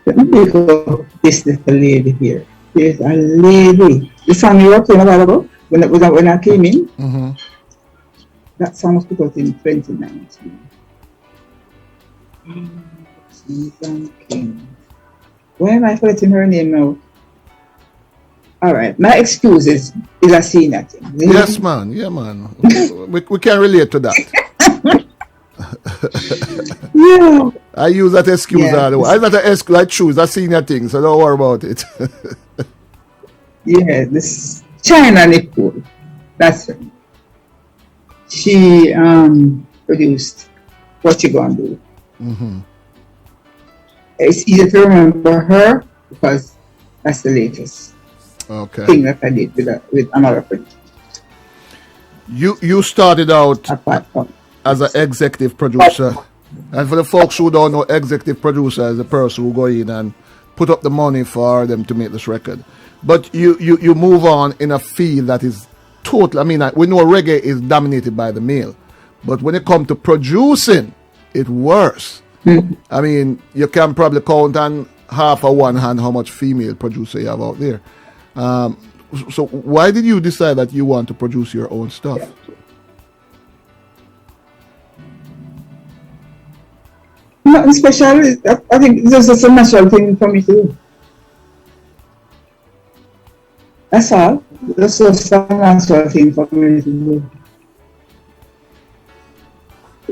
let me pick up this little lady here. There's a lady. The song you were playing a while ago, when I came in, that song was put out in 2019. Susan King. Why am I forgetting her name now? All right, my excuse is a senior thing. Yes, man. Yeah, man. we can relate to that. Yeah. I use that excuse all the way. It's not an excuse. I choose that senior thing, so don't worry about it. Yeah, this China Nicole. That's her. She produced What You Gonna Do. It's easy to remember her because that's the latest thing that I did with another producer. You started out as an executive producer, and for the folks who don't know, executive producer is the person who go in and put up the money for them to make this record. But you move on in a field that is total. I mean, we know reggae is dominated by the male, but when it comes to producing, it's worse. I mean, you can probably count on half of one hand how much female producer you have out there. So why did you decide that you want to produce your own stuff? Nothing special. I think it's just a natural thing for me to do. That's all. That's just a natural thing for me to do.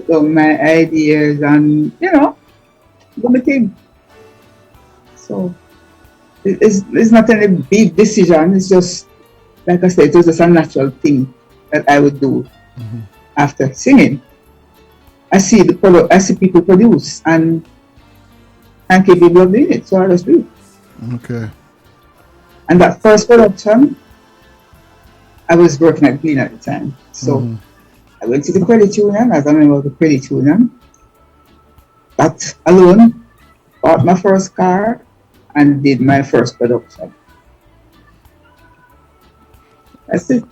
So my ideas and, do my thing. So it's not any big decision. It's just, like I said, it was just a natural thing that I would do after singing. I see people produce and I'm capable of doing it, so I just do it. Okay. And that first production, I was working at Green at the time. So I went to the credit union, as a member of the credit union, got a loan, bought my first car, and did my first production. That's it.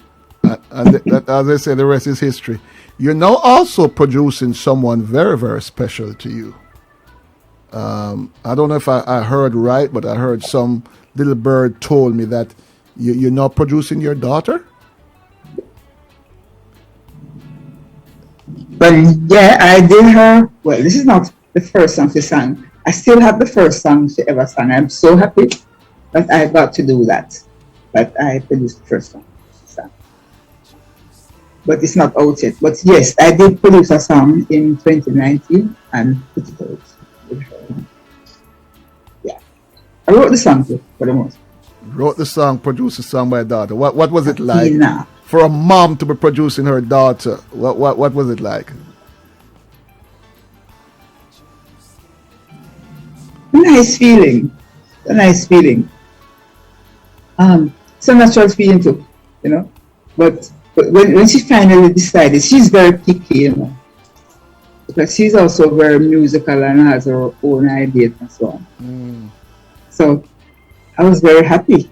And as I say, the rest is history. You're now also producing someone very, very special to you. I don't know if I heard right, but I heard some little bird told me that you're now producing your daughter? But yeah, I did her. Well, this is not the first song she sang. I still have the first song she ever sang. I'm so happy that I got to do that. But I produced the first song she sang. but it's not out yet. But yes, I did produce a song in 2019 and put it out. Yeah, I wrote the song too, for the most. Wrote the song, produced the song by a daughter. What was it like Tina. for a mom to be producing her daughter? What was it like? A nice feeling. A nice feeling. It's a natural feeling too, you know. But when she finally decided, she's very picky, you know, because she's also very musical and has her own ideas and so on. So I was very happy.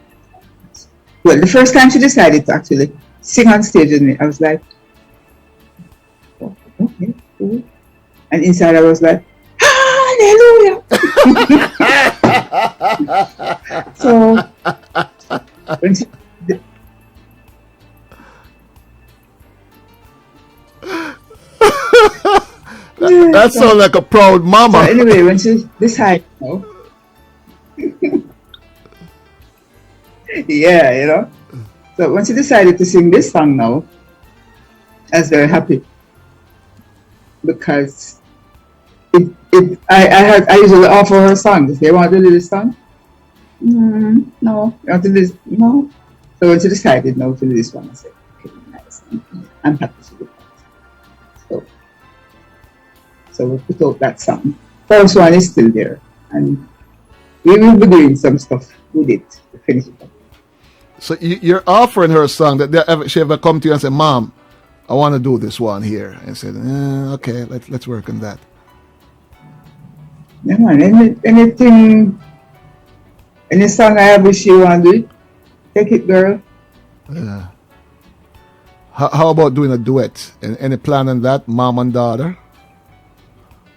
Well, the first time she decided to actually sing on stage with me, I was like, oh, okay, cool. And inside I was like, hallelujah. So when she, that sounds like a proud mama. so anyway, when she decided, you know, yeah, you know. So when she decided to sing this song now, I was very happy because I usually offer her songs. They want to do this song? No. You want to do this? No. So when she decided no to do this one, I said, okay, nice. I'm happy to do that. So we put out that song. First one is still there, and we will be doing some stuff with it to finish it up. So you're offering her a song that she ever come to you and say, "Mom, I want to do this one here," and said, "Okay, let's work on that." Yeah, man. Any song I have, she want to do it, take it, girl. Yeah. How about doing a duet? Any plan on that, mom and daughter?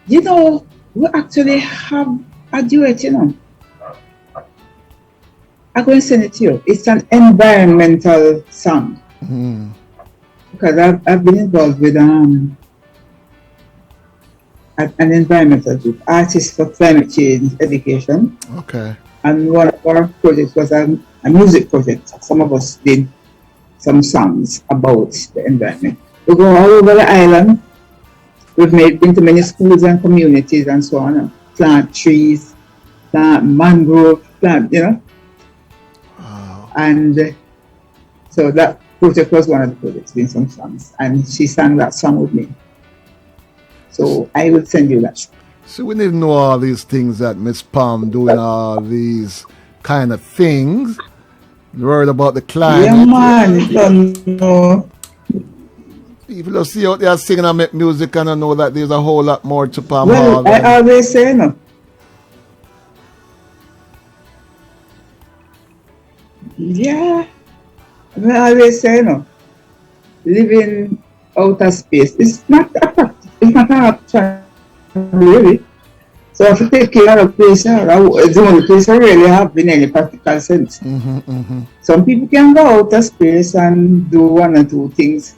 You know, we actually have a duet, you know. I'm going to send it to you. It's an environmental song. Because I've been involved with an environmental group, Artists for Climate Change Education. Okay. And one of our projects was a music project. Some of us did some songs about the environment. We go all over the island. We've made into many schools and communities and so on. Plant trees, plant mangrove, plant, you know. Wow. And so that project was one of the projects, doing some songs. And she sang that song with me. So I will send you that. So we need to know all these things that Miss Palm doing all these kind of things. Worried about the climate. Yeah, man. Don't know. People just see out there singing and make music and I know that there's a whole lot more to Palm Hall. Well, I always say, no. Yeah. I always say, no. Living outer space. It's not a practice. It's not an option, really. So if you take care of a place, it's the only place I really have in any practical sense. Some people can go outer space and do one or two things.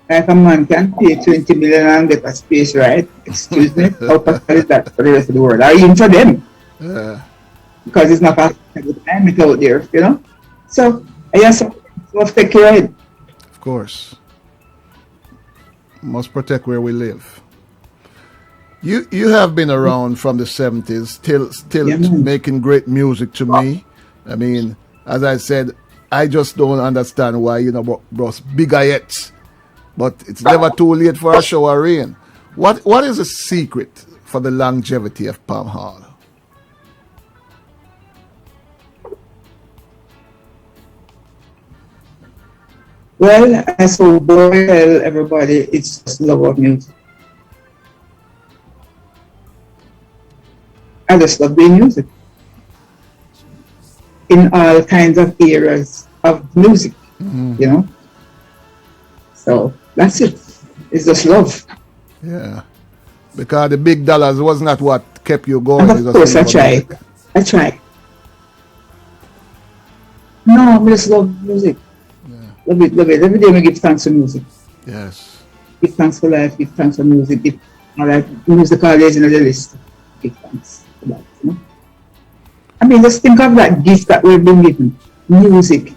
Like a man can pay 20 million and get a space right. Excuse me, how possible is that for the rest of the world? Or even for them. Yeah. Because it's not a climate out there, you know? So, I just have to take care of it. Of course. Must protect where we live. You have been around from the 70s, still Yeah, making great music to me. I mean, as I said, I just don't understand why, bros bigger yet. But it's never too late for a shower rain. What is the secret for the longevity of Palm Hall? Well, as for boy, tell everybody, it's just love of music. I just love doing music. In all kinds of eras of music, you know? So that's it. It's just love. Yeah. Because the big dollars was not what kept you going. And of course, I try. I try. No, I just love music. Yeah. Love it, love it. Every day I give thanks for music. Yes. Give thanks for life, give thanks for music. Give music always in the list. Give thanks for that, you know? I mean, just think of that gift that we've been given. Music.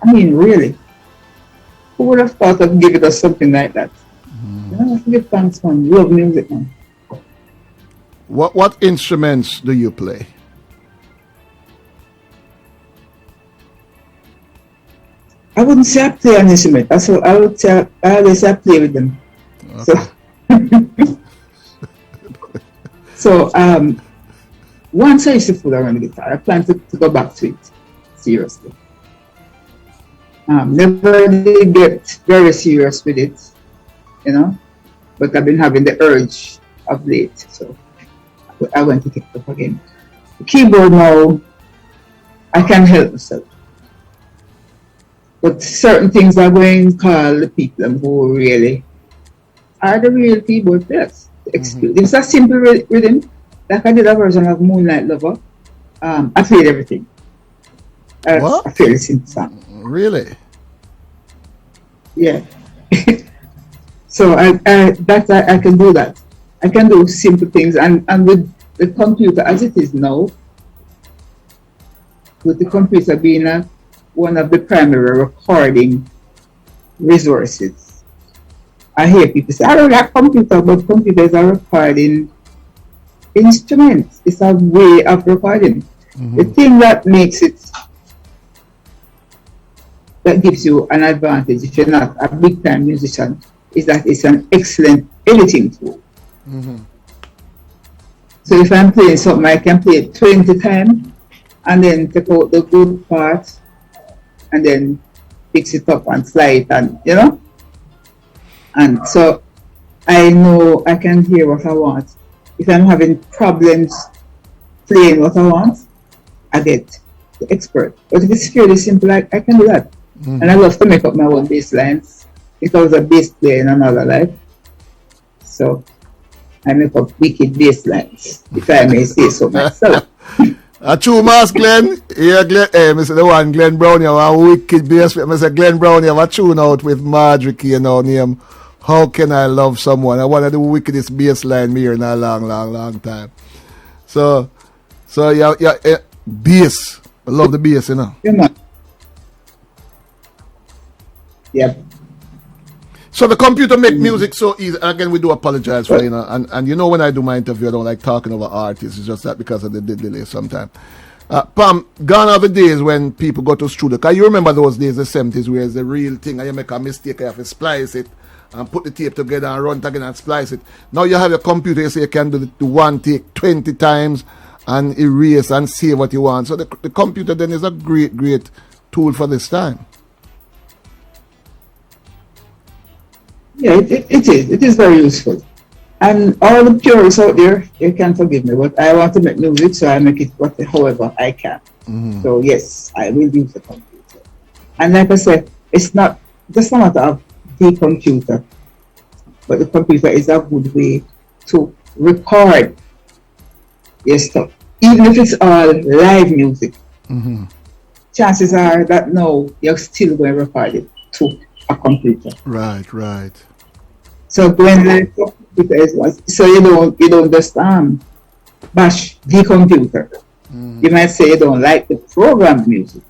I mean, really. Who would have thought of giving us something like that? You know, give thanks, man. Love music, man. What instruments do you play? I wouldn't say I play an instrument. That's what I would say. I always say I play with them. Okay. So, once I used to fool around the guitar, I plan to go back to it seriously. Never did get very serious with it, you know, but I've been having the urge of late, so I went to pick it up again. The keyboard now, I can help myself. But certain things are going to call the people who really are the real keyboard players. It's a simple rhythm. Like I did a version of Moonlight Lover. I played everything. What? A fairly simple song. Really? Yeah. So I can do that. I can do simple things, and with the computer as it is now, with the computer being one of the primary recording resources. I hear people say, I don't like computer, but computers are recording instruments. It's a way of recording. The thing that makes it, that gives you an advantage if you're not a big time musician, is that it's an excellent editing tool. So if I'm playing something, I can play it 20 times and then take out the good parts and then fix it up and slide it, and you know. And so I know I can hear what I want. If I'm having problems playing what I want, I get the expert. But if it's fairly simple, I can do that. And I love to make up my own bass lines because I was a bass player in another life. So I make up wicked bass lines, if I may say so myself. A true mass, Glenn. Yeah, Glenn. Hey, Mr. The one, Glenn Brown, you have a wicked bass. Mr. Glenn Brown, you have a tune out with Marjorie Key, you know, name How Can I Love Someone? And one of the wickedest bass line me here in a long time. So yeah, bass. I love the bass, you know. Yeah, man. Yep. So the computer make music so easy. Again, we do apologize for, you know, and you know when I do my interview, I don't like talking over artists. It's just that because of the delay sometimes. Pam, gone are the days when people go to studio. Because you remember those days, the 70s, where it's the real thing, and you make a mistake, you have to splice it, and put the tape together and run it again and splice it. Now you have your computer, you say you can do the one take 20 times and erase and save what you want. So the computer then is a great tool for this time. Yeah, it is. It is very useful. And all the purists out there, you can forgive me, but I want to make music, so I make it however I can. So yes, I will use the computer. And like I said, it's not just a matter of the computer, but the computer is a good way to record your stuff. Even if it's all live music, chances are that now you're still going to record it to a computer. Right. So when the computer is, so you don't just bash the computer. You might say you don't like the programmed music.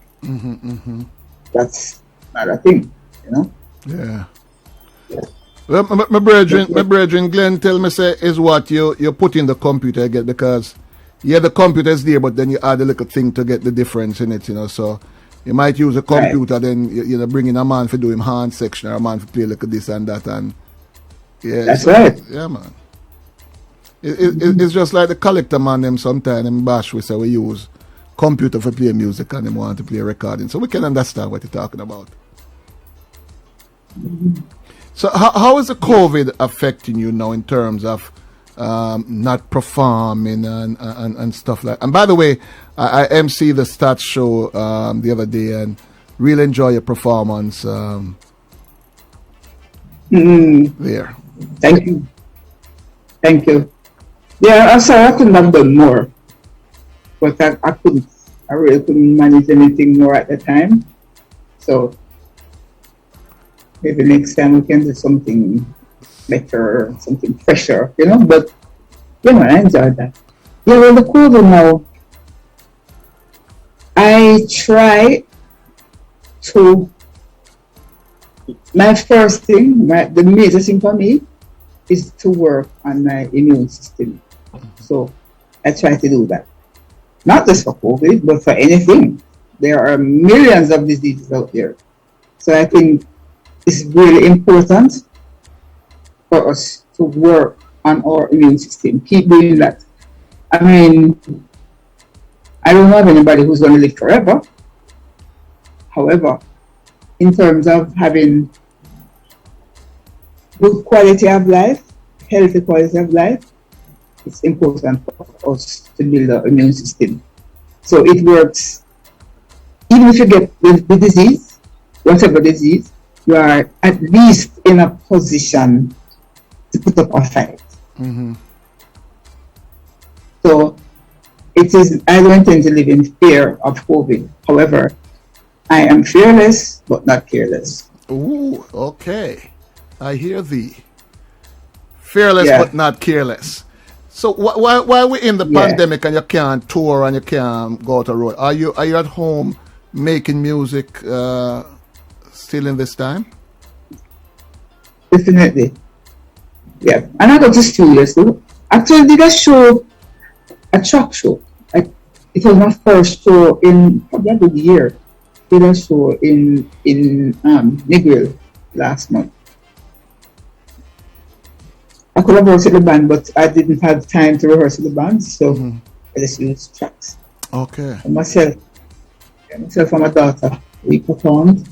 That's not a thing, you know. Yeah. Well, my brethren, Glenn, tell me say is what you put in the computer again, because the computer is there, but then you add a little thing to get the difference in it, you know. So you might use a computer, then you know, bring in a man for do him hand section, or a man for play like this and that, and that's right. Yeah, man. It's just like the collector man them sometimes in bash we say we use computer for play music and them want to play recording. So we can understand what you're talking about. So how is the COVID affecting you now in terms of not performing and stuff like? And by the way, I MC the stats show the other day and really enjoy your performance there. Thank you. Yeah, I'm sorry I couldn't have done more, but I couldn't. I really couldn't manage anything more at the time. So maybe next time we can do something better, something fresher, you know. But yeah, man, I enjoyed that. Yeah, well, the COVID now, I try to my first thing, the major thing for me is to work on my immune system. So I try to do that. Not just for COVID, but for anything. There are millions of diseases out there. So I think it's really important for us to work on our immune system. Keep doing that. I mean, I don't have anybody who's going to live forever. However, in terms of having good quality of life, healthy quality of life, it's important for us to build our immune system. So it works. Even if you get the disease, whatever disease, you are at least in a position to put up a fight. Mm-hmm. So I don't intend to live in fear of COVID. However, I am fearless but not careless. Ooh, okay. I hear thee. Fearless but not careless. So why are we in the pandemic and you can't tour and you can't go to the road? Are you at home making music still in this time? Definitely. Yeah. And I go to studios too. Actually did a track show. It was my first show in probably a good year. Did a show in Negril last month. I could have rehearsed the band, but I didn't have time to rehearse the band, so I just used tracks. Okay. For myself and my daughter, we performed.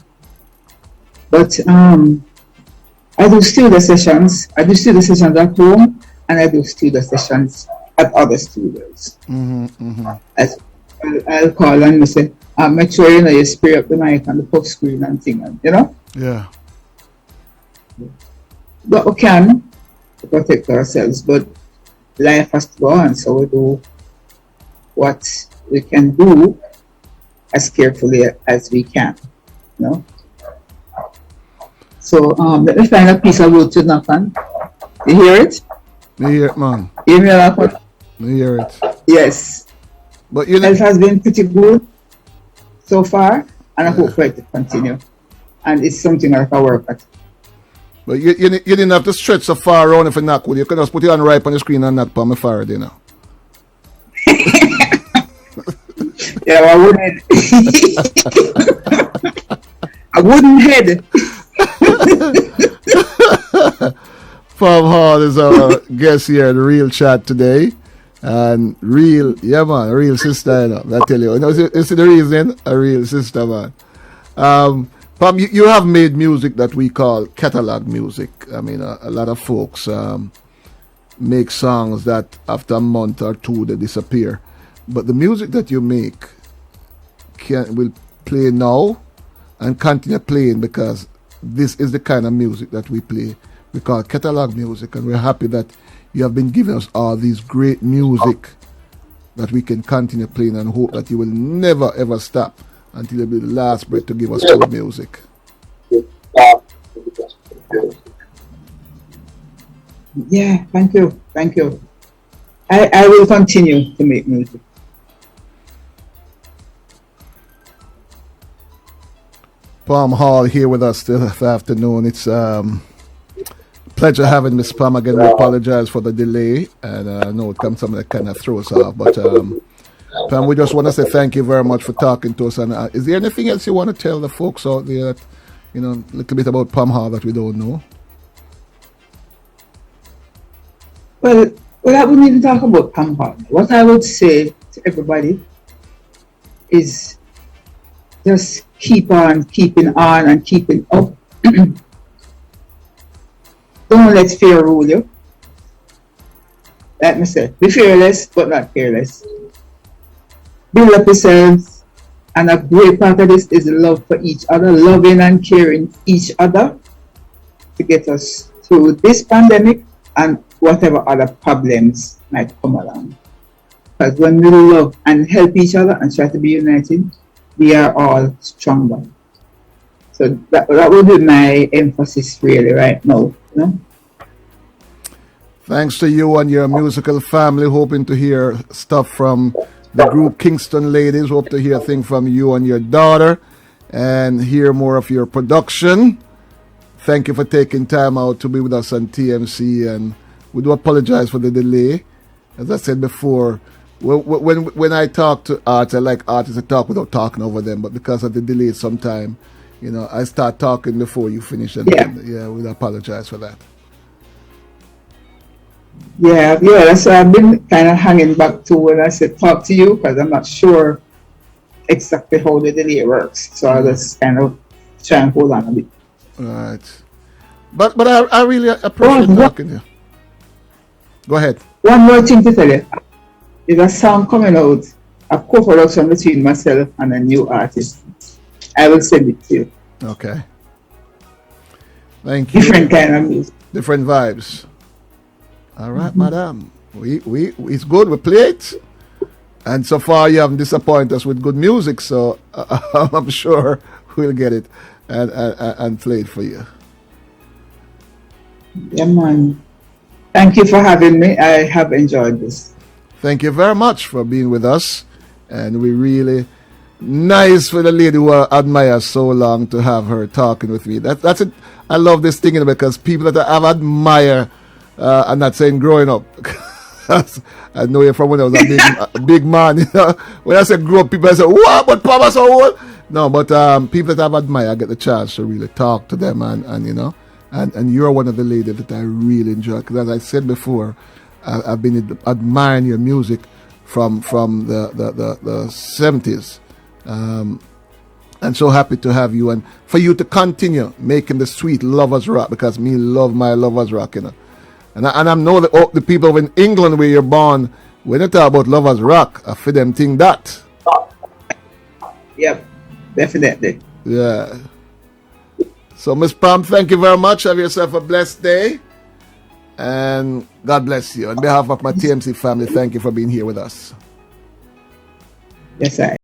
But I do studio sessions. I do studio sessions at home, and I do studio sessions at other studios. I'll call and say, make sure you spray up the mic and the puff screen and thing, Yeah. But we can protect ourselves, but life has to go on, so we do what we can do as carefully as we can, So let me find a piece of wood to knock on. You hear it? I hear it, man. You hear that one? I hear it. Yes. But health has been pretty good so far, and I hope for it to continue. And it's something that I can work at. But you didn't have to stretch so far around if you knock with you. You can just put it on right on the screen and knock on my forehead, Yeah, well, I wouldn't. I wouldn't head. Pam Hall is our guest here in Real Chat today. And real sister, I tell you. You see the reason? A real sister, man. Pam, you have made music that we call catalog music. I mean, a lot of folks make songs that after a month or two they disappear. But the music that you make will play now and continue playing because this is the kind of music that we play. We call catalog music, and we're happy that you have been giving us all these great music that we can continue playing and hope that you will never ever stop until you'll be the last breath to give us good music. Yeah, thank you. I will continue to make music. Pam Hall here with us this afternoon. It's pleasure having Miss Pam again. We apologize for the delay, and I know it comes something that kind of throws us off. But Pam, we just want to say thank you very much for talking to us. And is there anything else you want to tell the folks out there, that, a little bit about Pam Hall that we don't know? Well, I wouldn't even talk about Pam Hall. What I would say to everybody is just keep on keeping on and keeping up. Don't let fear rule you. Like I said, be fearless but not careless. Build up yourselves, and a great part of this is love for each other, loving and caring each other to get us through this pandemic and whatever other problems might come along. Because when we love and help each other and try to be united, we are all stronger. So that would be my emphasis really right now. Thanks to you and your musical family. Hoping to hear stuff from the group Kingston Ladies. Hope to hear things from you and your daughter and hear more of your production. thank you for taking time out to be with us on TMC, and we do apologize for the delay. As I said before, when I talk to artists, I like artists to talk without talking over them, but because of the delay sometime, I start talking before you finish. And we apologize for that. Yeah, that's why I've been kind of hanging back to when I said talk to you, because I'm not sure exactly how the delay works. So I just kind of try and hold on a bit. Right. But I really appreciate talking to you. Go ahead. One more thing to tell you. There's a song coming out, a co-production between myself and a new artist. I will send it to you. Okay. Thank you. Different kind of music. Different vibes. All right, madam. It's good. We play it. And so far you haven't disappointed us with good music, so I'm sure we'll get it and play it for you. Yeah, man. Thank you for having me. I have enjoyed this. Thank you very much for being with us. And we really nice for the lady who I admire so long to have her talking with me. That's it. I love this thing because people that I've admired, I'm not saying growing up. I know you from when I was a big man. When I say grow up, people say, what? But Papa so old? No, but people that I've admired, I get the chance to really talk to them, and you're one of the ladies that I really enjoy. Because as I said before, I've been admiring your music from the 70s. And so happy to have you and for you to continue making the sweet lovers rock, because me love my lovers rock, And I know that the people in England where you're born, when they talk about lovers rock, I feel them think that. Yep, definitely. Yeah. So, Miss Pam, thank you very much. Have yourself a blessed day. And God bless you. On behalf of my TMC family, thank you for being here with us. Yes, I.